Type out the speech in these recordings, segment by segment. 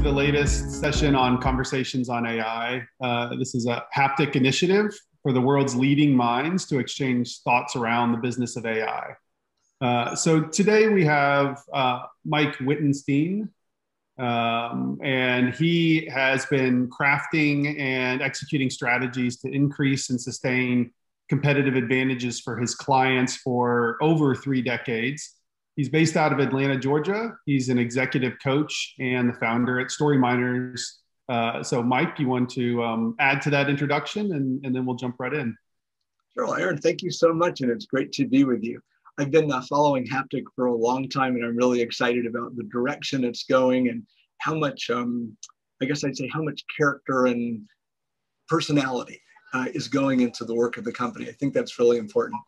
the latest session on conversations on AI. This is a haptic initiative for the world's leading minds to exchange thoughts around the business of AI. So today we have Mike Wittenstein, and he has been crafting and executing strategies to increase and sustain competitive advantages for his clients for over 3 decades. He's based out of Atlanta, Georgia. He's an executive coach and the founder at Story Miners. So Mike, you want to add to that introduction and then we'll jump right in. Sure, Aaron, thank you so much. And it's great to be with you. I've been following Haptic for a long time, and I'm really excited about the direction it's going and how much, I guess I'd say how much character and personality is going into the work of the company. I think that's really important.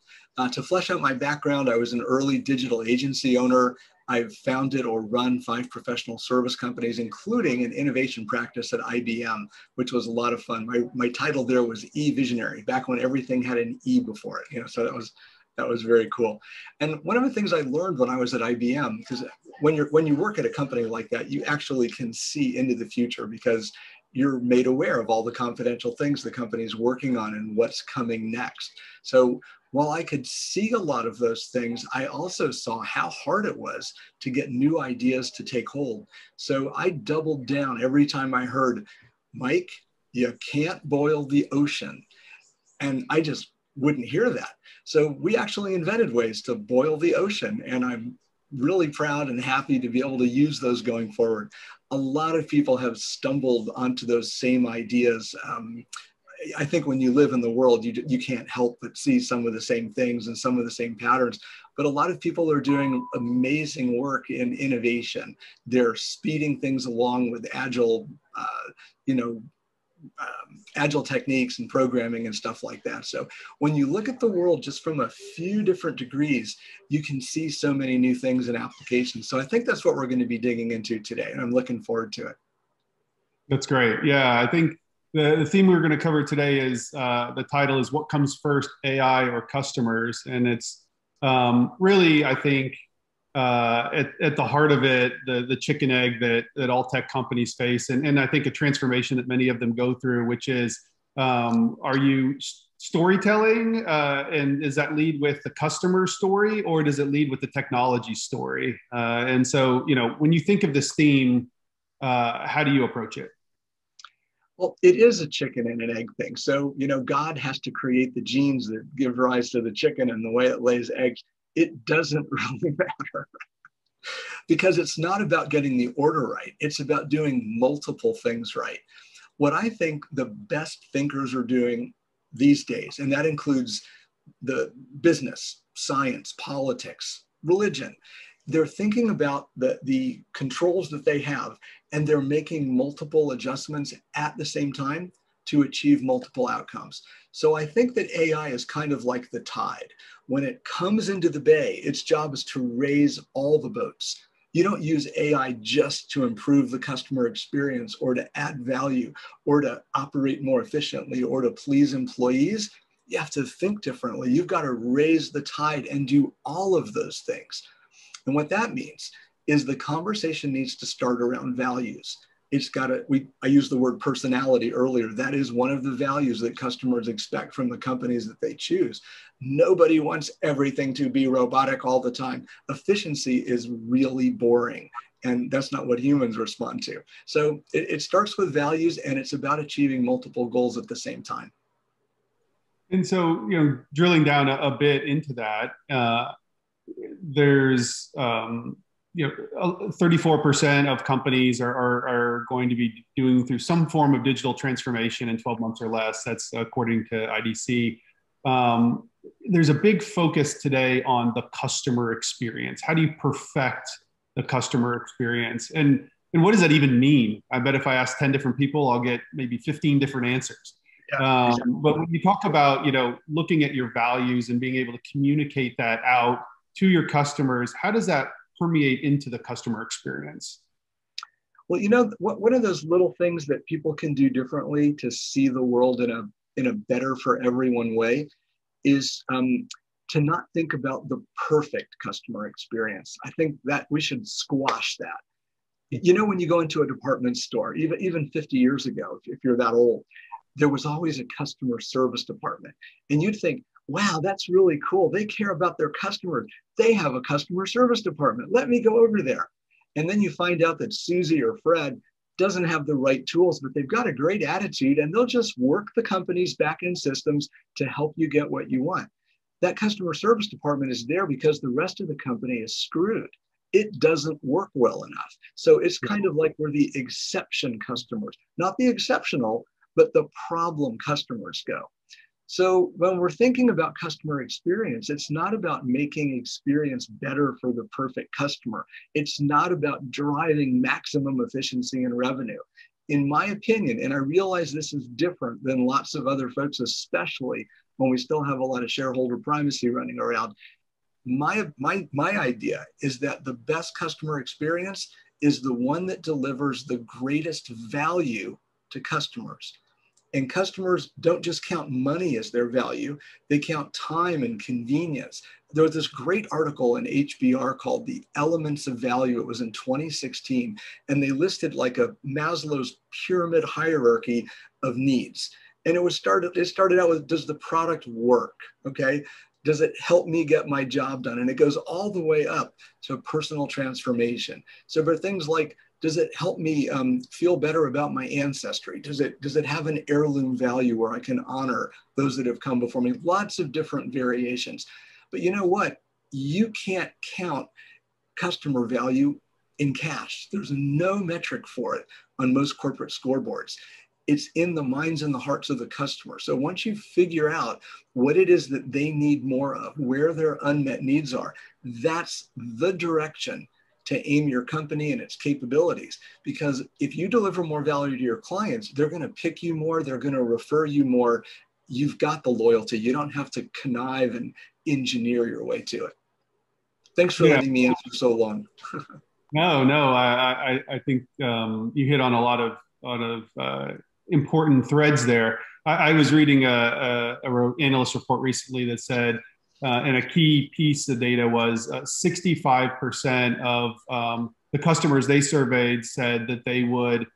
To flesh out my background, I was an early digital agency owner. I've founded or run 5 professional service companies, including an innovation practice at IBM, which was a lot of fun. My title there was E-Visionary, back when everything had an E before it. So that was very cool. And one of the things I learned when I was at IBM, because when you work at a company like that, you actually can see into the future because you're made aware of all the confidential things the company's working on and what's coming next. So while I could see a lot of those things, I also saw how hard it was to get new ideas to take hold. So I doubled down every time I heard, Mike, you can't boil the ocean. And I just wouldn't hear that. So we actually invented ways to boil the ocean, and I'm really proud and happy to be able to use those going forward. A lot of people have stumbled onto those same ideas. I think when you live in the world, you can't help but see some of the same things and some of the same patterns. But a lot of people are doing amazing work in innovation. They're speeding things along with agile, agile techniques and programming and stuff like that. So when you look at the world just from a few different degrees, you can see so many new things and applications. So I think that's what we're going to be digging into today, and I'm looking forward to it. That's great. Yeah, I think the theme we're going to cover today is the title is What Comes First, AI or Customers? And it's really, I think, at the heart of it, the chicken egg that all tech companies face, and I think a transformation that many of them go through, which is, are you storytelling, and does that lead with the customer story, or does it lead with the technology story? And so, when you think of this theme, how do you approach it? Well, it is a chicken and an egg thing. So, God has to create the genes that give rise to the chicken and the way it lays eggs. It doesn't really matter because it's not about getting the order right. It's about doing multiple things right. What I think the best thinkers are doing these days, and that includes the business, science, politics, religion, they're thinking about the controls that they have, and they're making multiple adjustments at the same time to achieve multiple outcomes. So I think that AI is kind of like the tide. When it comes into the bay, its job is to raise all the boats. You don't use AI just to improve the customer experience or to add value or to operate more efficiently or to please employees. You have to think differently. You've got to raise the tide and do all of those things. And what that means is the conversation needs to start around values. It's got to, I used the word personality earlier. That is one of the values that customers expect from the companies that they choose. Nobody wants everything to be robotic all the time. Efficiency is really boring, and that's not what humans respond to. So it starts with values, and it's about achieving multiple goals at the same time. And so, drilling down a bit into that, there's 34% of companies are going to be doing through some form of digital transformation in 12 months or less. That's according to IDC. There's a big focus today on the customer experience. How do you perfect the customer experience? And what does that even mean? I bet if I ask 10 different people, I'll get maybe 15 different answers. Yeah, exactly. But when you talk about, looking at your values and being able to communicate that out to your customers, how does that permeate into the customer experience? Well, one of those little things that people can do differently to see the world in a better for everyone way is to not think about the perfect customer experience. I think that we should squash that. You know, when you go into a department store, even 50 years ago, if you're that old, there was always a customer service department. And you'd think, wow, that's really cool. They care about their customers. They have a customer service department. Let me go over there. And then you find out that Susie or Fred doesn't have the right tools, but they've got a great attitude and they'll just work the company's back-end systems to help you get what you want. That customer service department is there because the rest of the company is screwed. It doesn't work well enough. So it's kind of like we're the exception customers, not the exceptional, but the problem customers go. So when we're thinking about customer experience, it's not about making experience better for the perfect customer. It's not about driving maximum efficiency and revenue. In my opinion, and I realize this is different than lots of other folks, especially when we still have a lot of shareholder primacy running around, my idea is that the best customer experience is the one that delivers the greatest value to customers. And customers don't just count money as their value, they count time and convenience. There was this great article in HBR called The Elements of Value. It was in 2016, and they listed like a Maslow's pyramid hierarchy of needs. And it started out with, does the product work? Okay. Does it help me get my job done? And it goes all the way up to personal transformation. So for things like, does it help me feel better about my ancestry? Does it have an heirloom value where I can honor those that have come before me? Lots of different variations. But you know what? You can't count customer value in cash. There's no metric for it on most corporate scoreboards. It's in the minds and the hearts of the customer. So once you figure out what it is that they need more of, where their unmet needs are, that's the direction to aim your company and its capabilities. Because if you deliver more value to your clients, they're going to pick you more, they're going to refer you more. You've got the loyalty. You don't have to connive and engineer your way to it. Thanks for letting me answer so long. No, I think you hit on a lot of important threads there. I was reading a analyst report recently that said, and a key piece of data was 65% of the customers they surveyed said that they would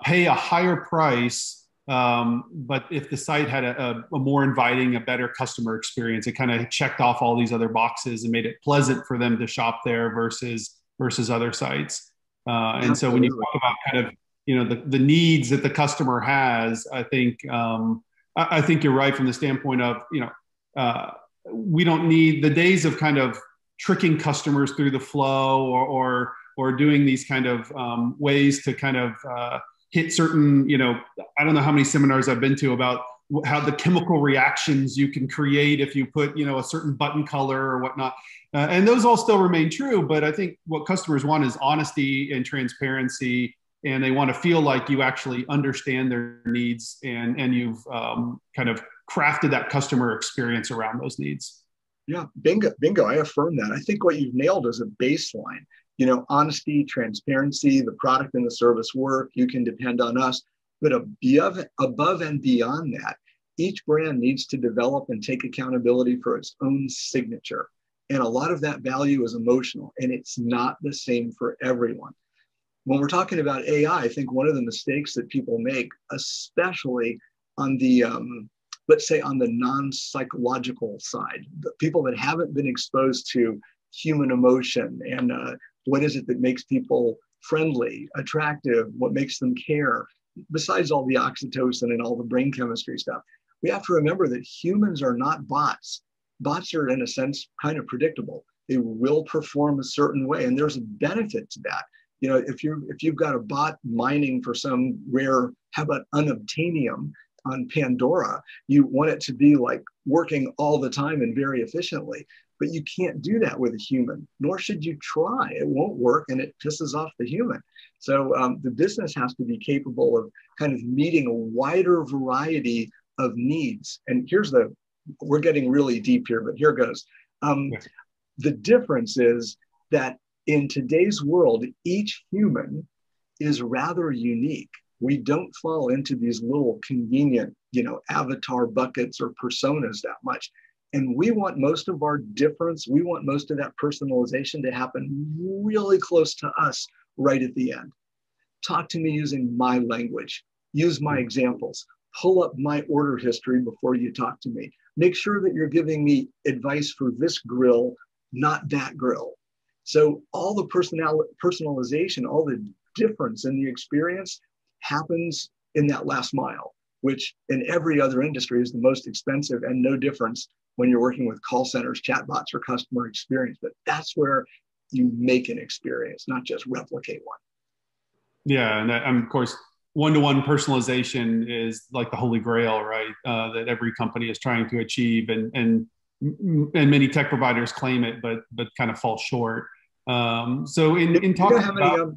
pay a higher price, but if the site had a more inviting, a better customer experience, it kind of checked off all these other boxes and made it pleasant for them to shop there versus other sites. And so when you talk about kind of the needs that the customer has, I think you're right from the standpoint of we don't need the days of kind of tricking customers through the flow or doing these kind of ways to kind of hit certain, I don't know how many seminars I've been to about how the chemical reactions you can create if you put, a certain button color or whatnot. And those all still remain true. But I think what customers want is honesty and transparency. And they want to feel like you actually understand their needs and you've kind of crafted that customer experience around those needs. Yeah, bingo. I affirm that. I think what you've nailed is a baseline. Honesty, transparency, the product and the service work, you can depend on us. But above and beyond that, each brand needs to develop and take accountability for its own signature. And a lot of that value is emotional, and it's not the same for everyone. When we're talking about AI, I think one of the mistakes that people make, especially on the, let's say on the non-psychological side, the people that haven't been exposed to human emotion and what is it that makes people friendly, attractive, what makes them care, besides all the oxytocin and all the brain chemistry stuff, we have to remember that humans are not bots. Bots are, in a sense, kind of predictable. They will perform a certain way, and there's a benefit to that. If you've got a bot mining for some rare, how about unobtainium on Pandora, you want it to be like working all the time and very efficiently, but you can't do that with a human, nor should you try. It won't work, and it pisses off the human. So the business has to be capable of kind of meeting a wider variety of needs. And we're getting really deep here, but here goes. The difference is that in today's world, each human is rather unique. We don't fall into these little convenient, avatar buckets or personas that much. And we want most of our difference, we want most of that personalization to happen really close to us right at the end. Talk to me using my language. Use my examples. Pull up my order history before you talk to me. Make sure that you're giving me advice for this grill, not that grill. So all the personalization, all the difference in the experience happens in that last mile, which in every other industry is the most expensive, and no difference when you're working with call centers, chatbots, or customer experience. But that's where you make an experience, not just replicate one. Yeah, and of course, one-to-one personalization is like the holy grail, right? That every company is trying to achieve, and many tech providers claim it, but kind of fall short. So in You know talking how many? about,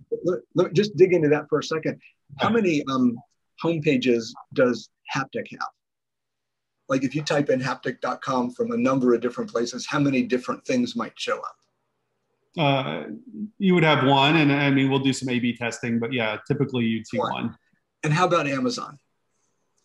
Let me just dig into that for a second. How many home pages does Haptic have? Like if you type in haptic.com from a number of different places, how many different things might show up? You would have one, and I mean, we'll do some A/B testing, but yeah, typically you'd see one. And how about Amazon?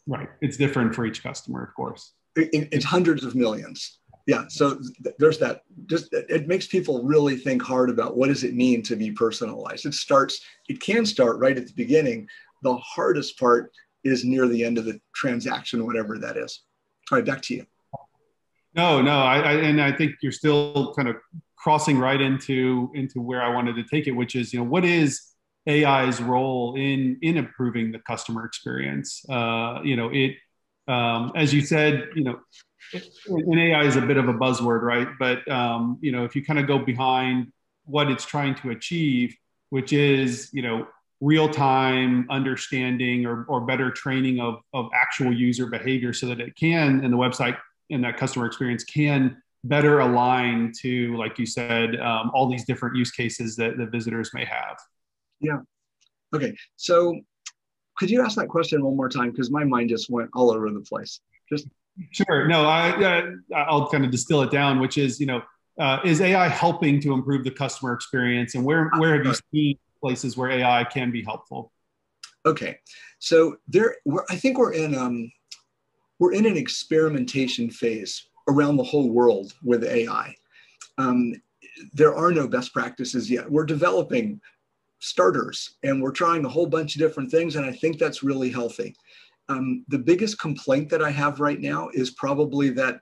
Right. It's different for each customer, of course. It's hundreds of millions. Yeah. So there's that. Just it makes people really think hard about what does it mean to be personalized. It can start right at the beginning. The hardest part is near the end of the transaction, whatever that is. All right, back to you. No, and I think you're still kind of crossing right into where I wanted to take it, which is, what is AI's role in improving the customer experience? As you said, and AI is a bit of a buzzword, right? But if you kind of go behind what it's trying to achieve, which is real time understanding or better training of actual user behavior, so that it can, and the website and that customer experience can better align to, like you said, all these different use cases that the visitors may have. Yeah. Okay. So could you ask that question one more time? Because my mind just went all over the place. Just Sure. No, I'll kind of distill it down, which is, is AI helping to improve the customer experience, and where have you seen places where AI can be helpful? Okay. So I think we're in an experimentation phase around the whole world with AI. There are no best practices yet. We're developing starters and we're trying a whole bunch of different things, and I think that's really healthy. The biggest complaint that I have right now is probably that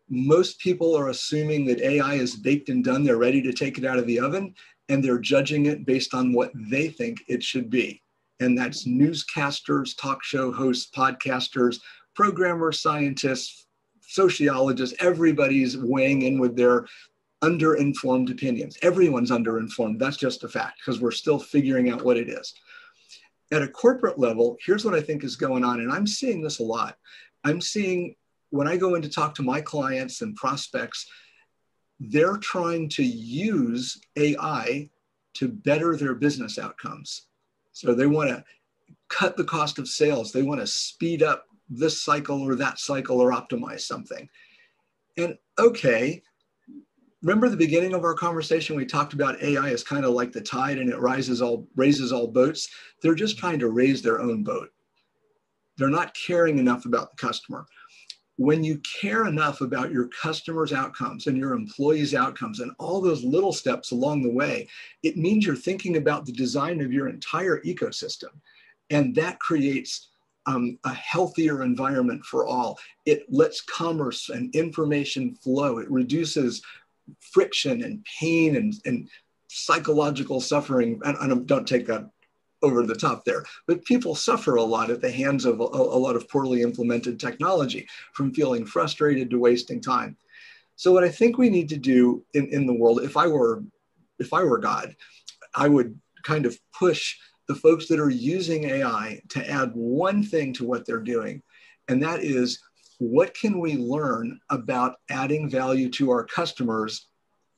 most people are assuming that AI is baked and done. They're ready to take it out of the oven, and they're judging it based on what they think it should be. And that's newscasters, talk show hosts, podcasters, programmers, scientists, sociologists. Everybody's weighing in with their underinformed opinions. Everyone's underinformed. That's just a fact, because we're still figuring out what it is. At a corporate level, here's what I think is going on, and I'm seeing this a lot. I'm seeing, when I go in to talk to my clients and prospects, they're trying to use AI to better their business outcomes. So they want to cut the cost of sales. They want to speed up this cycle or that cycle or optimize something. And okay, remember the beginning of our conversation, we talked about AI as kind of like the tide, and it raises all boats. They're just trying to raise their own boat. They're not caring enough about the customer. When you care enough about your customers' outcomes and your employees' outcomes and all those little steps along the way, it means you're thinking about the design of your entire ecosystem. And that creates a healthier environment for all. It lets commerce and information flow. It reduces friction and pain and psychological suffering. And don't take that over the top there, but people suffer a lot at the hands of a lot of poorly implemented technology, from feeling frustrated to wasting time. So what I think we need to do in the world, if I were God, I would kind of push the folks that are using AI to add one thing to what they're doing. And that is, what can we learn about adding value to our customers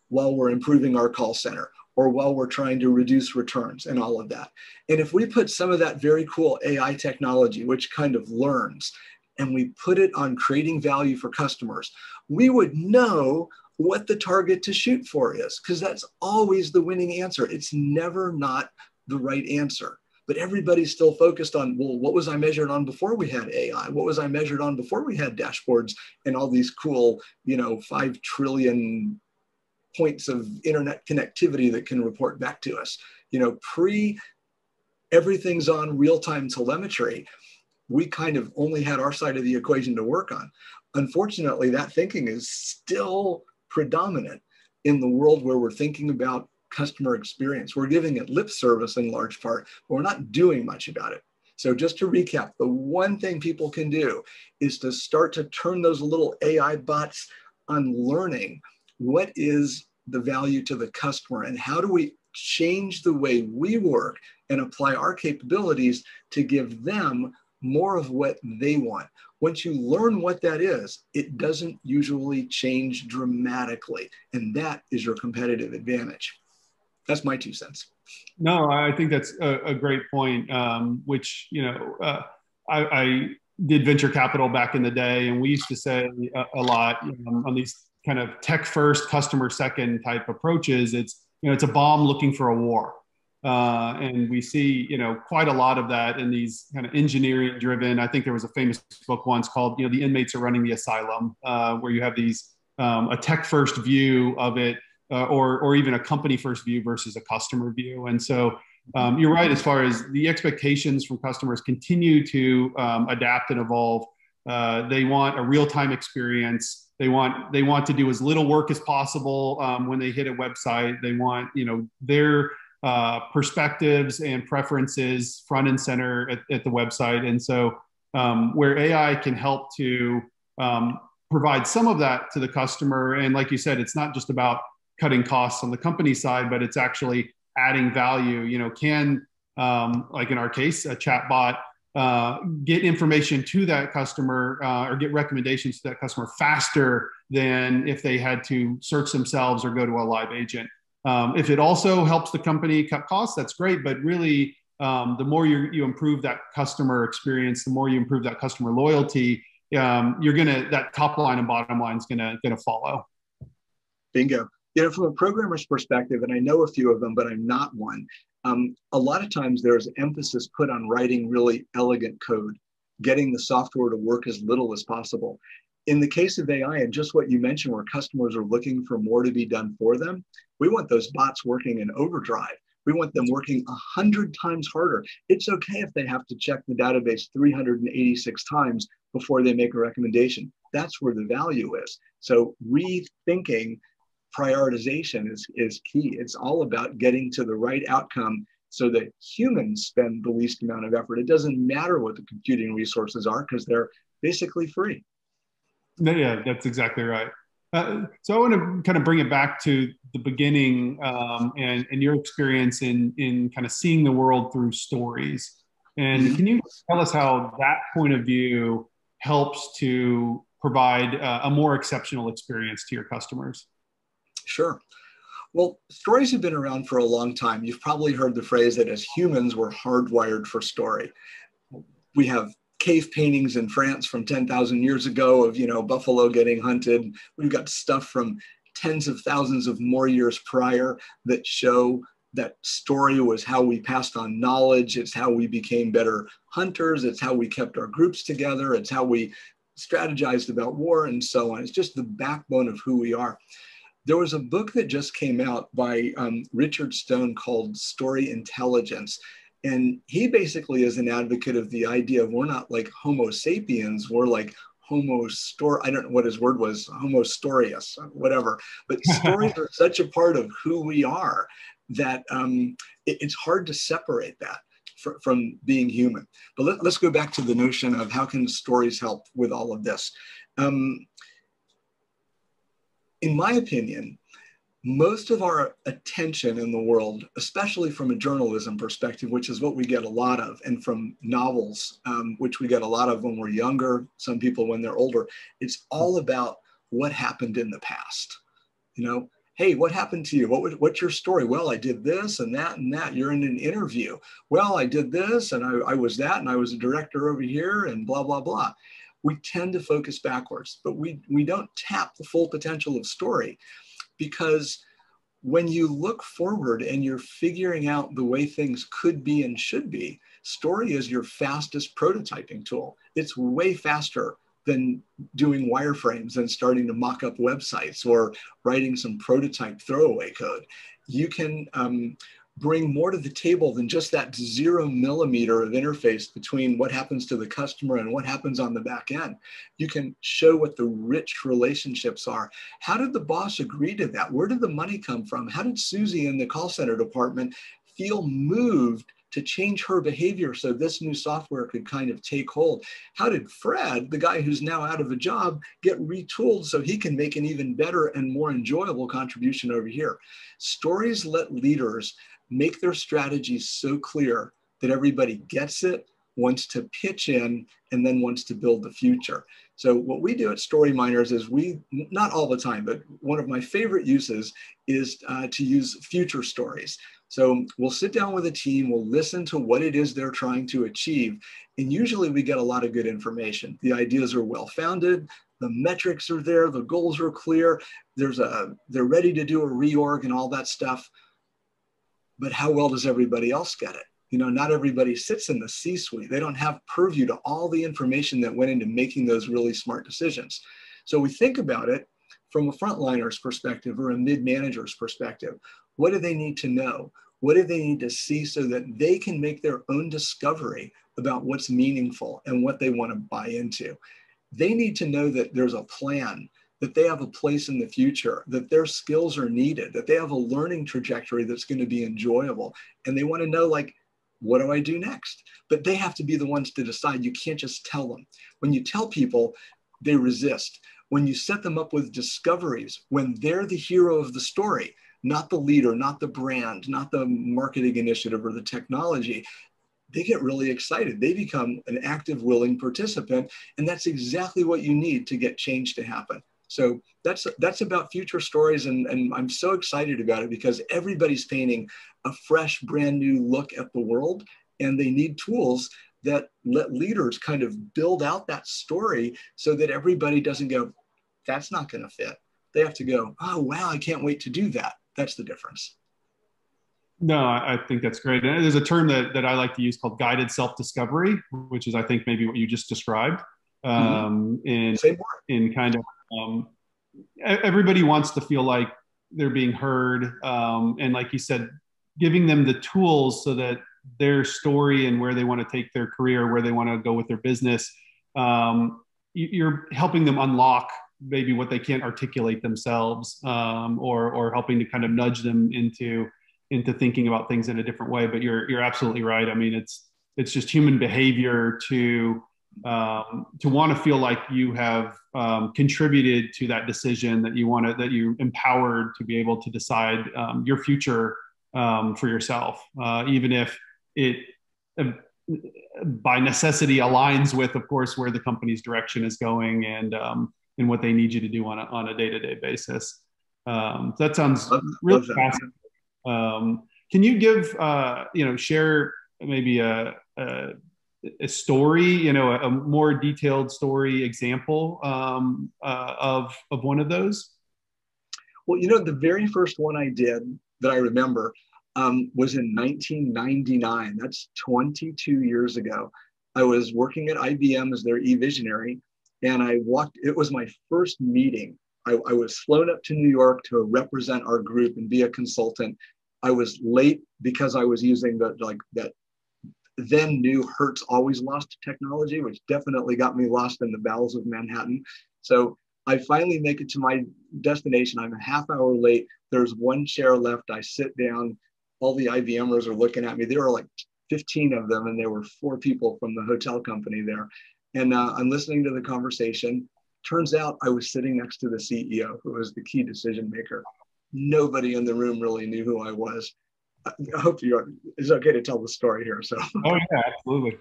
while we're improving our call center, or while we're trying to reduce returns and all of that? And if we put some of that very cool AI technology, which kind of learns, and we put it on creating value for customers, we would know what the target to shoot for is, because that's always the winning answer. It's never not the right answer. But everybody's still focused on, well, what was I measured on before we had AI? What was I measured on before we had dashboards and all these cool, 5 trillion points of internet connectivity that can report back to us? everything's on real-time telemetry, we kind of only had our side of the equation to work on. Unfortunately, that thinking is still predominant in the world where we're thinking about customer experience. We're giving it lip service in large part, but we're not doing much about it. So just to recap, the one thing people can do is to start to turn those little AI bots on learning what is the value to the customer and how do we change the way we work and apply our capabilities to give them more of what they want. Once you learn what that is, it doesn't usually change dramatically. And that is your competitive advantage. That's my 2 cents. No, I think that's a great point, which, I did venture capital back in the day, and we used to say a lot on these kind of tech first, customer second type approaches. It's a bomb looking for a war. And we see, quite a lot of that in these kind of engineering driven. I think there was a famous book once called, The Inmates Are Running the Asylum, where you have these, a tech first view of it, or even a company first view versus a customer view. And so you're right, as far as the expectations from customers continue to adapt and evolve. They want a real-time experience. They want to do as little work as possible when they hit a website. They want, their perspectives and preferences front and center at the website. And so where AI can help to provide some of that to the customer. And like you said, it's not just about cutting costs on the company side, but it's actually adding value. Can, like in our case, a chatbot get information to that customer or get recommendations to that customer faster than if they had to search themselves or go to a live agent. If it also helps the company cut costs, that's great. But really, the more you improve that customer experience, the more you improve that customer loyalty, that top line and bottom line is gonna follow. Bingo. From a programmer's perspective, and I know a few of them, but I'm not one, a lot of times there's emphasis put on writing really elegant code, getting the software to work as little as possible. In the case of AI and just what you mentioned, where customers are looking for more to be done for them, we want those bots working in overdrive. We want them working 100 times harder. It's okay if they have to check the database 386 times before they make a recommendation. That's where the value is. So rethinking prioritization is key. It's all about getting to the right outcome so that humans spend the least amount of effort. It doesn't matter what the computing resources are because they're basically free. Yeah, that's exactly right. So I want to kind of bring it back to the beginning and your experience in kind of seeing the world through stories. And can you tell us how that point of view helps to provide a more exceptional experience to your customers? Sure. Well, stories have been around for a long time. You've probably heard the phrase that as humans, we're hardwired for story. We have cave paintings in France from 10,000 years ago of, buffalo getting hunted. We've got stuff from tens of thousands of more years prior that show that story was how we passed on knowledge. It's how we became better hunters. It's how we kept our groups together. It's how we strategized about war and so on. It's just the backbone of who we are. There was a book that just came out by Richard Stone called Story Intelligence. And he basically is an advocate of the idea of we're not like Homo sapiens, we're like I don't know what his word was, Homo storius, whatever. But stories are such a part of who we are that it's hard to separate that from being human. But let's go back to the notion of how can stories help with all of this. In my opinion, most of our attention in the world, especially from a journalism perspective, which is what we get a lot of, and from novels, which we get a lot of when we're younger, some people when they're older, it's all about what happened in the past. Hey, what happened to you? What's your story? Well, I did this and that and that. You're in an interview. Well, I did this and I was that and I was a director over here and blah, blah, blah. We tend to focus backwards, but we don't tap the full potential of story, because when you look forward and you're figuring out the way things could be and should be, story is your fastest prototyping tool. It's way faster than doing wireframes and starting to mock up websites or writing some prototype throwaway code. You can bring more to the table than just that 0 millimeter of interface between what happens to the customer and what happens on the back end. You can show what the rich relationships are. How did the boss agree to that? Where did the money come from? How did Susie in the call center department feel moved to change her behavior so this new software could kind of take hold? How did Fred, the guy who's now out of a job, get retooled so he can make an even better and more enjoyable contribution over here? Stories let leaders make their strategies so clear that everybody gets it, wants to pitch in, and then wants to build the future. So what we do at Story Miners is we, not all the time, but one of my favorite uses is to use future stories. So we'll sit down with a team, we'll listen to what it is they're trying to achieve, and usually we get a lot of good information. The ideas are well-founded, the metrics are there, the goals are clear, they're ready to do a reorg and all that stuff. But how well does everybody else get it? You know, not everybody sits in the C-suite. They don't have purview to all the information that went into making those really smart decisions. So we think about it from a frontliner's perspective or a mid-manager's perspective. What do they need to know? What do they need to see so that they can make their own discovery about what's meaningful and what they want to buy into? They need to know that there's a plan, that they have a place in the future, that their skills are needed, that they have a learning trajectory that's going to be enjoyable. And they want to know, like, what do I do next? But they have to be the ones to decide. You can't just tell them. When you tell people, they resist. When you set them up with discoveries, when they're the hero of the story, not the leader, not the brand, not the marketing initiative or the technology, they get really excited. They become an active, willing participant. And that's exactly what you need to get change to happen. So that's about future stories. And I'm so excited about it because everybody's painting a fresh, brand new look at the world. And they need tools that let leaders kind of build out that story so that everybody doesn't go, that's not going to fit. They have to go, oh, wow, I can't wait to do that. That's the difference. No, I think that's great. And there's a term that I like to use called guided self-discovery, which is, I think, maybe what you just described. In kind of everybody wants to feel like they're being heard. And like you said, giving them the tools so that their story and where they want to take their career, where they want to go with their business, you're helping them unlock maybe what they can't articulate themselves, or helping to kind of nudge them into thinking about things in a different way. But you're absolutely right. I mean, it's just human behavior to want to feel like you have contributed to that decision, that you empowered to be able to decide your future for yourself, even if it by necessity aligns with, of course, where the company's direction is going and what they need you to do on a day-to-day basis. That sounds really fascinating. Can you give, share maybe a story, a more detailed story example of one of those? Well, the very first one I did that I remember was in 1999. That's 22 years ago. I was working at IBM as their e-visionary, and it was my first meeting. I was flown up to New York to represent our group and be a consultant. I was late because I was using that then new Hertz always lost technology, which definitely got me lost in the bowels of Manhattan. So I finally make it to my destination. I'm a half hour late. There's one chair left. I sit down. All the IBMers are looking at me. There were like 15 of them, and there were 4 people from the hotel company there. And I'm listening to the conversation. Turns out I was sitting next to the CEO, who was the key decision maker. Nobody in the room really knew who I was. I hope it's okay to tell the story here. So. Oh yeah, absolutely.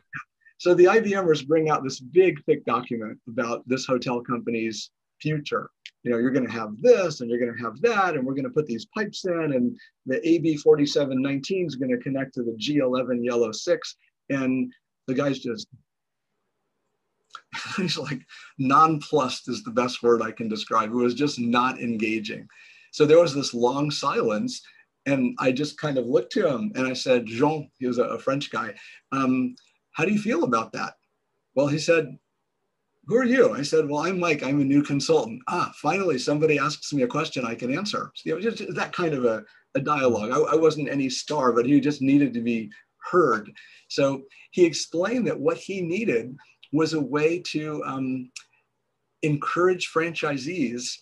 So the IBMers bring out this big, thick document about this hotel company's future. You're going to have this, and you're going to have that, and we're going to put these pipes in, and the AB4719 is going to connect to the G11 Yellow 6, and the guy's just, he's like, nonplussed is the best word I can describe. It was just not engaging. So there was this long silence. And I just kind of looked to him and I said, Jean, he was a French guy, how do you feel about that? Well, he said, who are you? I said, well, I'm Mike. I'm a new consultant. Finally, somebody asks me a question I can answer. So, just that kind a dialogue. I wasn't any star, but he just needed to be heard. So he explained that what he needed was a way to encourage franchisees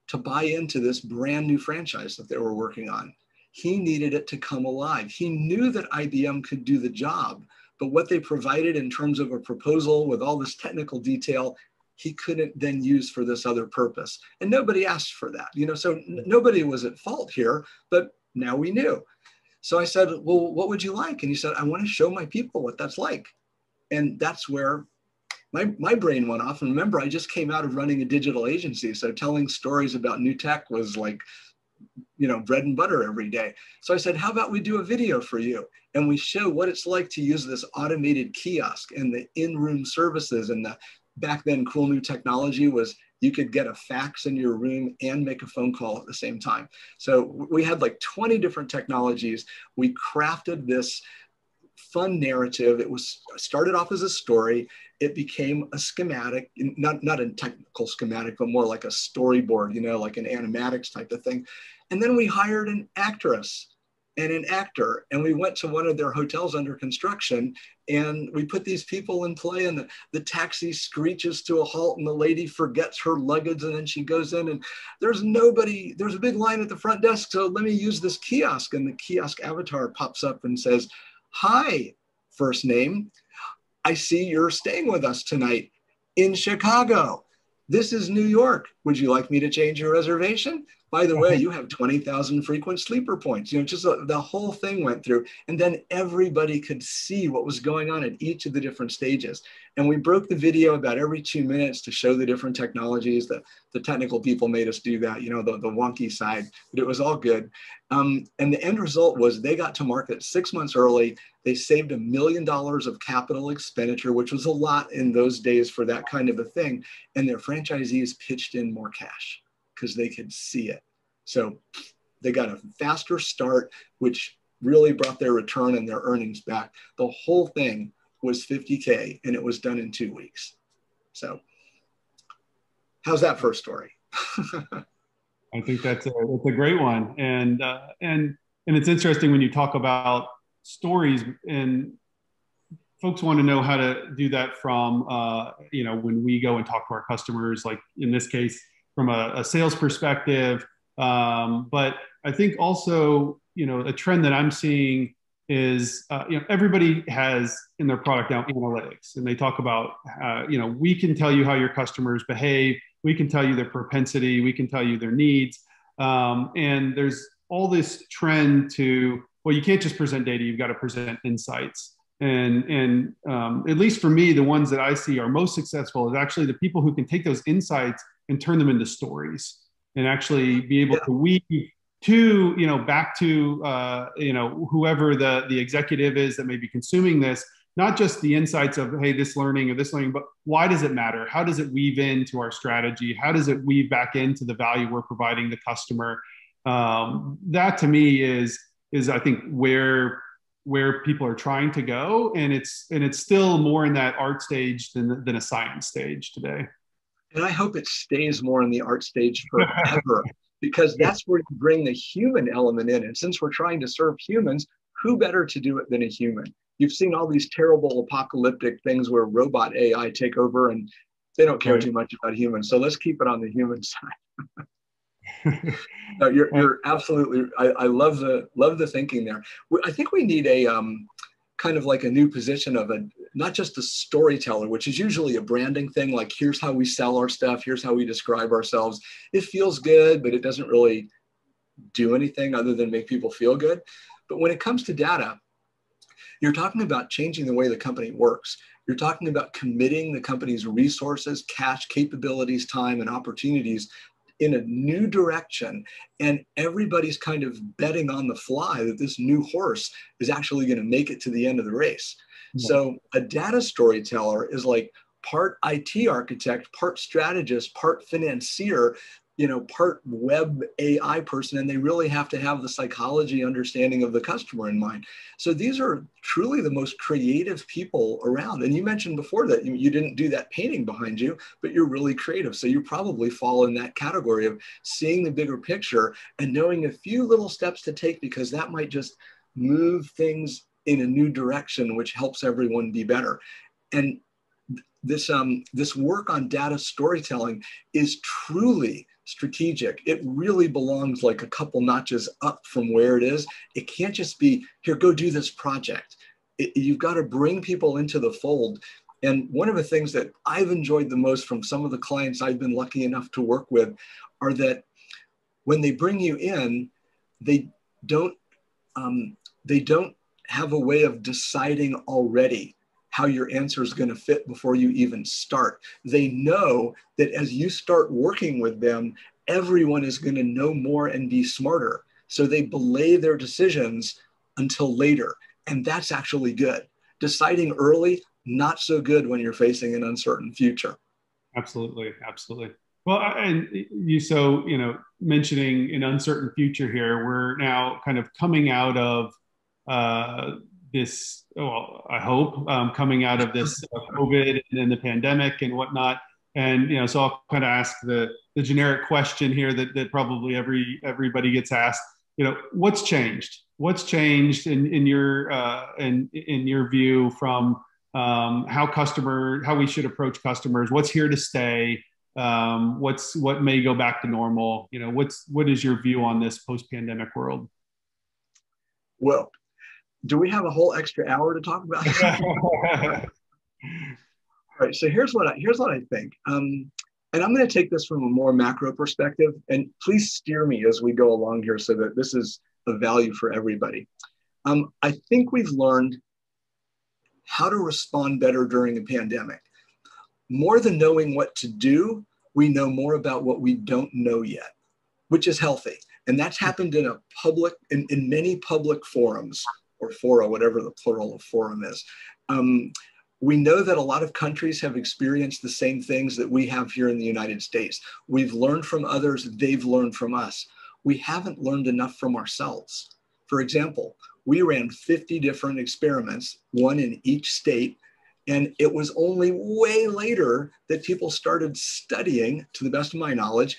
to buy into this brand new franchise that they were working on. He needed it to come alive. He knew that IBM could do the job, but what they provided in terms of a proposal with all this technical detail, he couldn't then use for this other purpose. And nobody asked for that, so nobody was at fault here, but now we knew. So I said, well, what would you like? And he said, I want to show my people what that's like. And that's where my brain went off. And remember, I just came out of running a digital agency. So telling stories about new tech was like, bread and butter every day. So I said, how about we do a video for you? And we show what it's like to use this automated kiosk and the in-room services. And the back then cool new technology was you could get a fax in your room and make a phone call at the same time. So we had like 20 different technologies. We crafted this fun narrative. It was started off as a story. It became a schematic, not a technical schematic, but more like a storyboard, like an animatics type of thing. And then we hired an actress and an actor, and we went to one of their hotels under construction, and we put these people in play, and the taxi screeches to a halt, and the lady forgets her luggage, and then she goes in, and there's nobody, there's a big line at the front desk, so let me use this kiosk. And the kiosk avatar pops up and says, hi, first name, I see you're staying with us tonight in Chicago. This is New York. Would you like me to change your reservation? By the way, you have 20,000 frequent sleeper points. Just the whole thing went through. And then everybody could see what was going on at each of the different stages. And we broke the video about every 2 minutes to show the different technologies. The technical people made us do that, the wonky side, but it was all good. And the end result was they got to market 6 months early. They saved $1 million of capital expenditure, which was a lot in those days for that kind of a thing. And their franchisees pitched in more cash because they could see it. So they got a faster start, which really brought their return and their earnings back. The whole thing was 50K, and it was done in 2 weeks. So how's that first story? I think that's a great one. And it's interesting when you talk about stories, and folks want to know how to do that from, when we go and talk to our customers, like in this case, from a sales perspective. But I think also, a trend that I'm seeing is, everybody has in their product now analytics, and they talk about, we can tell you how your customers behave. We can tell you their propensity. We can tell you their needs. And there's all this trend to, well, you can't just present data, you've got to present insights. And at least for me, the ones that I see are most successful is actually the people who can take those insights and turn them into stories and actually be able to weave to, back to, whoever the executive is that may be consuming this, not just the insights of, hey, this learning, but why does it matter? How does it weave into our strategy? How does it weave back into the value we're providing the customer? That to me is I think where people are trying to go. And it's still more in that art stage than a science stage today. And I hope it stays more in the art stage forever, because that's where you bring the human element in. And since we're trying to serve humans, who better to do it than a human? You've seen all these terrible apocalyptic things where robot AI take over and they don't care too much about humans. So let's keep it on the human side. No, you're absolutely, I love the thinking there. I think we need a kind of like a new position of not just a storyteller, which is usually a branding thing, like here's how we sell our stuff, here's how we describe ourselves. It feels good, but it doesn't really do anything other than make people feel good. But when it comes to data, you're talking about changing the way the company works. You're talking about committing the company's resources, cash, capabilities, time, and opportunities in a new direction. And everybody's kind of betting on the fly that this new horse is actually going to make it to the end of the race. Yeah. So a data storyteller is like part IT architect, part strategist, part financier. part web AI person, and they really have to have the psychology understanding of the customer in mind. So these are truly the most creative people around. And you mentioned before that you didn't do that painting behind you, but you're really creative. So you probably fall in that category of seeing the bigger picture and knowing a few little steps to take, because that might just move things in a new direction, which helps everyone be better. And this work on data storytelling is truly strategic. It really belongs like a couple notches up from where it is. It can't just be, here, go do this project. You've got to bring people into the fold. And one of the things that I've enjoyed the most from some of the clients I've been lucky enough to work with are that when they bring you in, they don't have a way of deciding already how your answer is going to fit before you even start. They know that as you start working with them, everyone is going to know more and be smarter. So they belay their decisions until later. And that's actually good. Deciding early, not so good when you're facing an uncertain future. Absolutely, absolutely. Well, and mentioning an uncertain future here, we're now kind of coming out of this. Well, I hope coming out of this COVID and then the pandemic and whatnot. And so I'll kind of ask the generic question here that probably everybody gets asked. What's changed? What's changed in your in your view from how we should approach customers? What's here to stay? What may go back to normal? What is your view on this post-pandemic world? Well, do we have a whole extra hour to talk about? All right. So here's what I think. And I'm going to take this from a more macro perspective, and please steer me as we go along here so that this is of value for everybody. I think we've learned how to respond better during a pandemic. More than knowing what to do, we know more about what we don't know yet, which is healthy. And that's happened in many public forums, or fora, whatever the plural of forum is. We know that a lot of countries have experienced the same things that we have here in the United States. We've learned from others, they've learned from us. We haven't learned enough from ourselves. For example, we ran 50 different experiments, one in each state, and it was only way later that people started studying, to the best of my knowledge.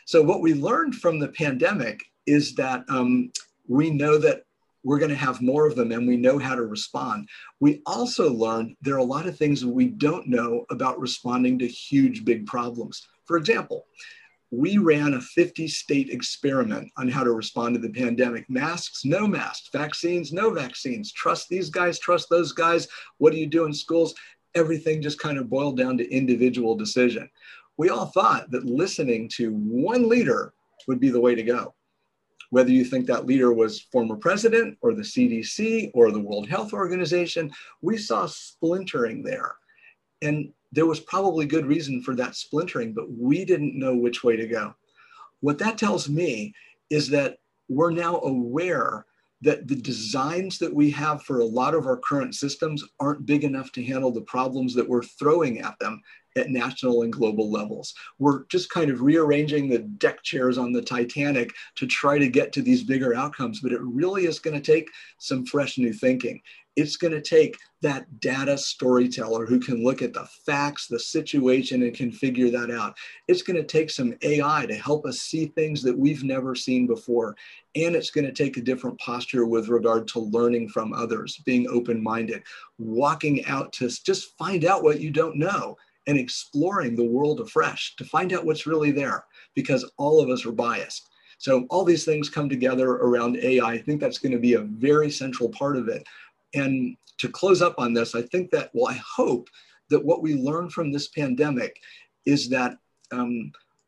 So what we learned from the pandemic is that we know that we're going to have more of them, and we know how to respond. We also learned there are a lot of things that we don't know about responding to huge, big problems. For example, we ran a 50-state experiment on how to respond to the pandemic. Masks, no masks. Vaccines, no vaccines. Trust these guys, trust those guys. What do you do in schools? Everything just kind of boiled down to individual decision. We all thought that listening to one leader would be the way to go. Whether you think that leader was former president or the CDC or the World Health Organization, we saw splintering there. And there was probably good reason for that splintering, but we didn't know which way to go. What that tells me is that we're now aware that the designs that we have for a lot of our current systems aren't big enough to handle the problems that we're throwing at them at national and global levels. We're just kind of rearranging the deck chairs on the Titanic to try to get to these bigger outcomes, but it really is going to take some fresh new thinking. It's going to take that data storyteller who can look at the facts, the situation, and can figure that out. It's going to take some AI to help us see things that we've never seen before. And it's going to take a different posture with regard to learning from others, being open-minded, walking out to just find out what you don't know, and exploring the world afresh to find out what's really there, because all of us are biased. So all these things come together around AI. I think that's going to be a very central part of it. And to close up on this, I think that, well, I hope that what we learned from this pandemic is that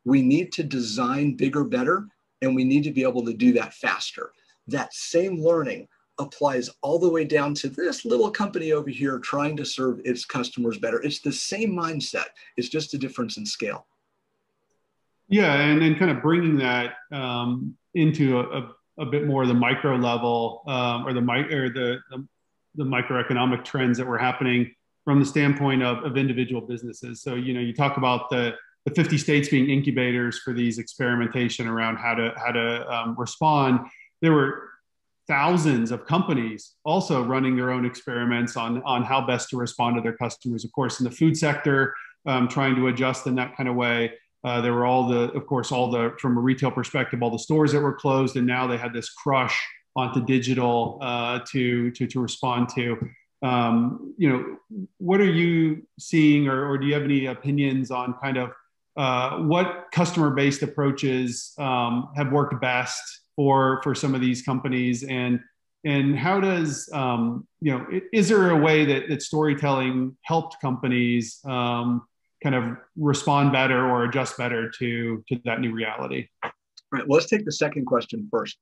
we need to design bigger, better, and we need to be able to do that faster. That same learning applies all the way down to this little company over here trying to serve its customers better. It's the same mindset. It's just a difference in scale. Yeah, and then kind of bringing that into a bit more of the micro level or the microeconomic trends that were happening from the standpoint of individual businesses. So you talk about the the 50 states being incubators for these experimentation around how to respond. There were thousands of companies also running their own experiments on how best to respond to their customers. Of course, in the food sector, trying to adjust in that kind of way. There were from a retail perspective, all the stores that were closed, and now they had this crush onto digital to respond to. What are you seeing, or do you have any opinions on kind of what customer-based approaches have worked best for some of these companies, and how does is there a way that storytelling helped companies kind of respond better or adjust better to that new reality? Right. Well, let's take the second question first.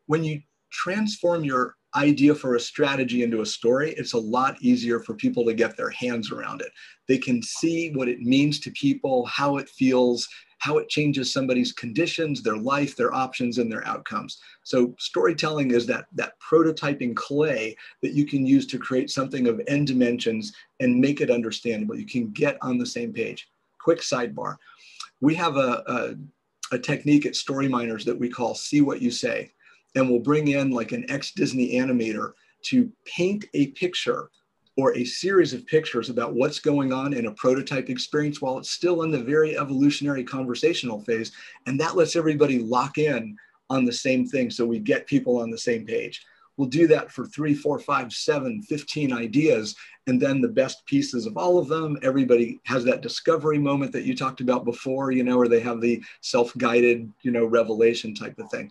When you transform your idea for a strategy into a story, it's a lot easier for people to get their hands around it. They can see what it means to people, how it feels, how it changes somebody's conditions, their life, their options, and their outcomes. So storytelling is that prototyping clay that you can use to create something of n dimensions and make it understandable. You can get on the same page. Quick sidebar. We have a technique at Story Miners that we call See What You Say. And we'll bring in like an ex-Disney animator to paint a picture or a series of pictures about what's going on in a prototype experience while it's still in the very evolutionary conversational phase. And that lets everybody lock in on the same thing, so we get people on the same page. We'll do that for 3, 4, 5, 7, 15 ideas, and then the best pieces of all of them. Everybody has that discovery moment that you talked about before, where they have the self-guided, revelation type of thing.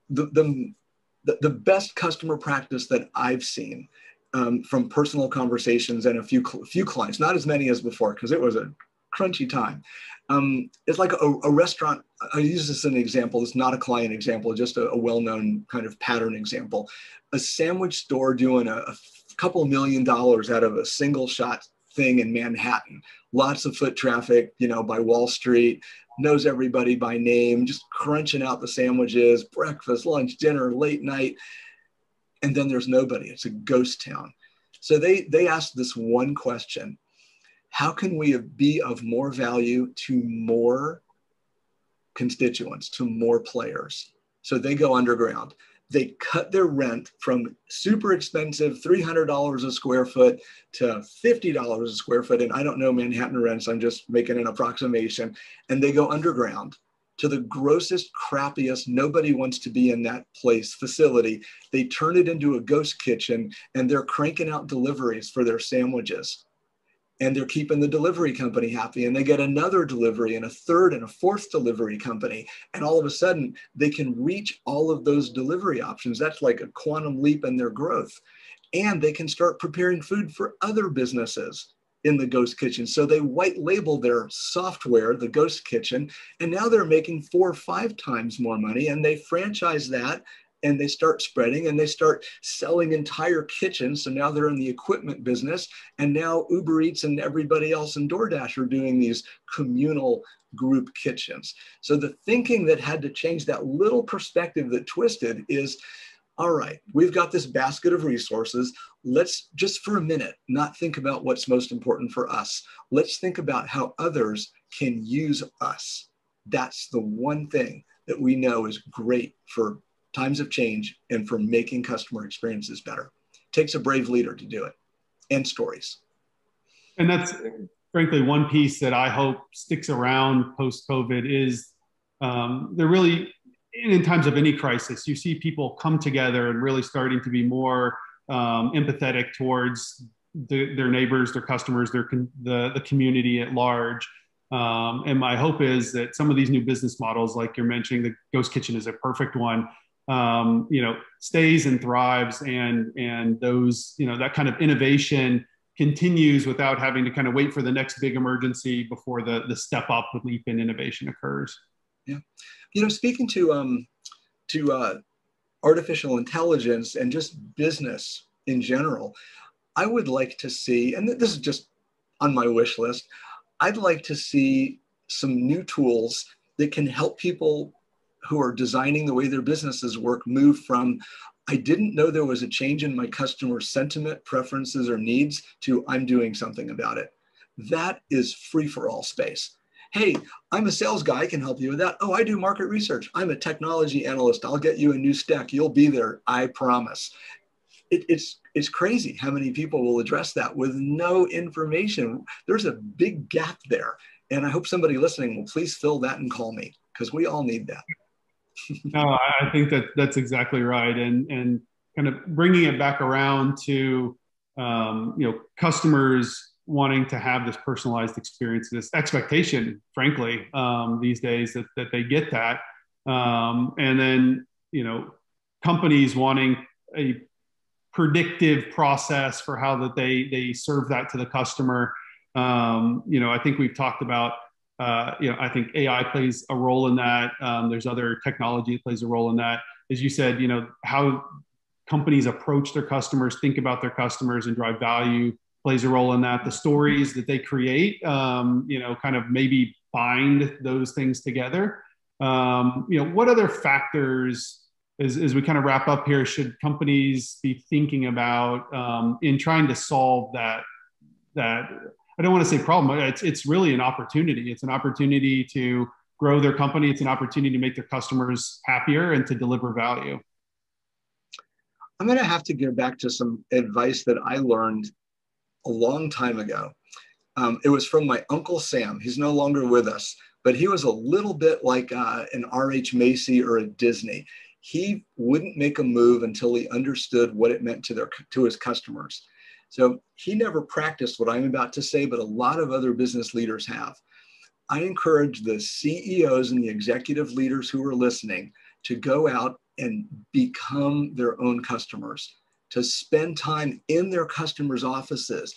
The best customer practice that I've seen from personal conversations and a few clients, not as many as before, because it was a crunchy time. It's like a restaurant. I use this as an example. It's not a client example, just a well-known kind of pattern example. A sandwich store doing a couple $1 million out of a single shot thing in Manhattan. Lots of foot traffic, by Wall Street. Knows everybody by name, just crunching out the sandwiches, breakfast, lunch, dinner, late night. And then there's nobody. It's a ghost town. So they asked this one question: how can we be of more value to more constituents, to more players? So they go underground. They cut their rent from super expensive $300 a square foot to $50 a square foot. And I don't know Manhattan rents, I'm just making an approximation. And they go underground to the grossest, crappiest, nobody wants to be in that place facility. They turn it into a ghost kitchen, and they're cranking out deliveries for their sandwiches. And they're keeping the delivery company happy, and they get another delivery and a third and a fourth delivery company. And all of a sudden they can reach all of those delivery options. That's like a quantum leap in their growth. And they can start preparing food for other businesses in the ghost kitchen. So they white label their software, the ghost kitchen, and now they're making 4 or 5 times more money, and they franchise that. And they start spreading, and they start selling entire kitchens. So now they're in the equipment business, and now Uber Eats and everybody else in DoorDash are doing these communal group kitchens. So the thinking that had to change, that little perspective that twisted, is, all right, we've got this basket of resources. Let's just for a minute not think about what's most important for us. Let's think about how others can use us. That's the one thing that we know is great for times of change and for making customer experiences better. It takes a brave leader to do it, and stories. And that's frankly one piece that I hope sticks around post-COVID is they're really, in times of any crisis, you see people come together and really starting to be more empathetic towards their neighbors, their customers, the community at large. And my hope is that some of these new business models, like you're mentioning, the ghost kitchen is a perfect one, stays and thrives, and those, that kind of innovation continues without having to kind of wait for the next big emergency before the step up leap in innovation occurs. Yeah. Speaking to artificial intelligence and just business in general, I would like to see, and this is just on my wish list, I'd like to see some new tools that can help people who are designing the way their businesses work move from, I didn't know there was a change in my customer sentiment, preferences, or needs to I'm doing something about it. That is free for all space. Hey, I'm a sales guy. I can help you with that. Oh, I do market research. I'm a technology analyst. I'll get you a new stack. You'll be there. I promise. It's crazy how many people will address that with no information. There's a big gap there. And I hope somebody listening will please fill that and call me, because we all need that. No, I think that that's exactly right. And kind of bringing it back around to, customers wanting to have this personalized experience, this expectation, frankly, these days that they get that. And then, companies wanting a predictive process for how that they serve that to the customer. I think we've talked about, I think AI plays a role in that. There's other technology that plays a role in that. As you said, how companies approach their customers, think about their customers, and drive value plays a role in that. The stories that they create, kind of maybe bind those things together. What other factors, as we kind of wrap up here, should companies be thinking about in trying to solve that I don't want to say problem. It's really an opportunity. It's an opportunity to grow their company. It's an opportunity to make their customers happier and to deliver value. I'm going to have to get back to some advice that I learned a long time ago. It was from my Uncle Sam. He's no longer with us, but he was a little bit like an R.H. Macy or a Disney. He wouldn't make a move until he understood what it meant to his customers. So he never practiced what I'm about to say, but a lot of other business leaders have. I encourage the CEOs and the executive leaders who are listening to go out and become their own customers, to spend time in their customers' offices,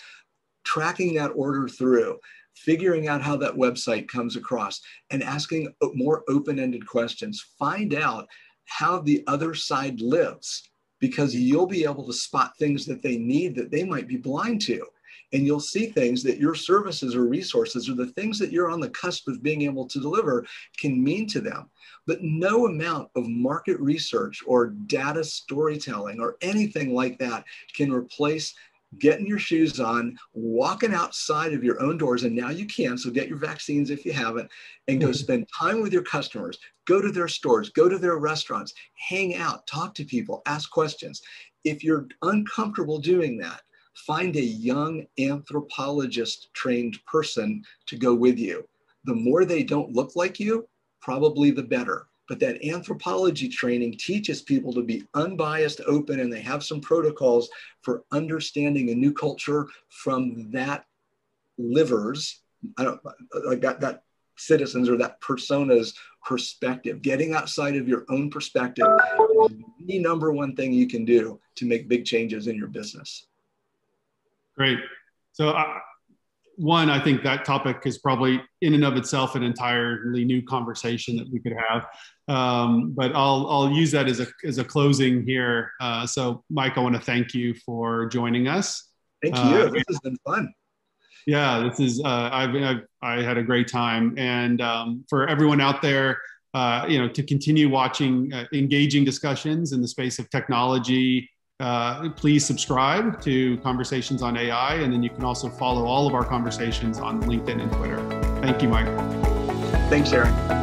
tracking that order through, figuring out how that website comes across, and asking more open-ended questions. Find out how the other side lives, because you'll be able to spot things that they need that they might be blind to. And you'll see things that your services or resources or the things that you're on the cusp of being able to deliver can mean to them. But no amount of market research or data storytelling or anything like that can replace getting your shoes on, walking outside of your own doors, and now you can, so get your vaccines if you haven't, and go spend time with your customers, go to their stores, go to their restaurants, hang out, talk to people, ask questions. If you're uncomfortable doing that, find a young anthropologist trained person to go with you. The more they don't look like you, probably the better. But that anthropology training teaches people to be unbiased, open, and they have some protocols for understanding a new culture from that liver's, that citizens or that persona's perspective. Getting outside of your own perspective is the number one thing you can do to make big changes in your business. Great. So one, I think that topic is probably in and of itself an entirely new conversation that we could have. But I'll use that as a closing here. So Mike, I want to thank you for joining us. Thank you. This has been fun. Yeah, this is, I had a great time. And for everyone out there, to continue watching engaging discussions in the space of technology, please subscribe to Conversations on AI, and then you can also follow all of our conversations on LinkedIn and Twitter. Thank you, Mike. Thanks, Aaron.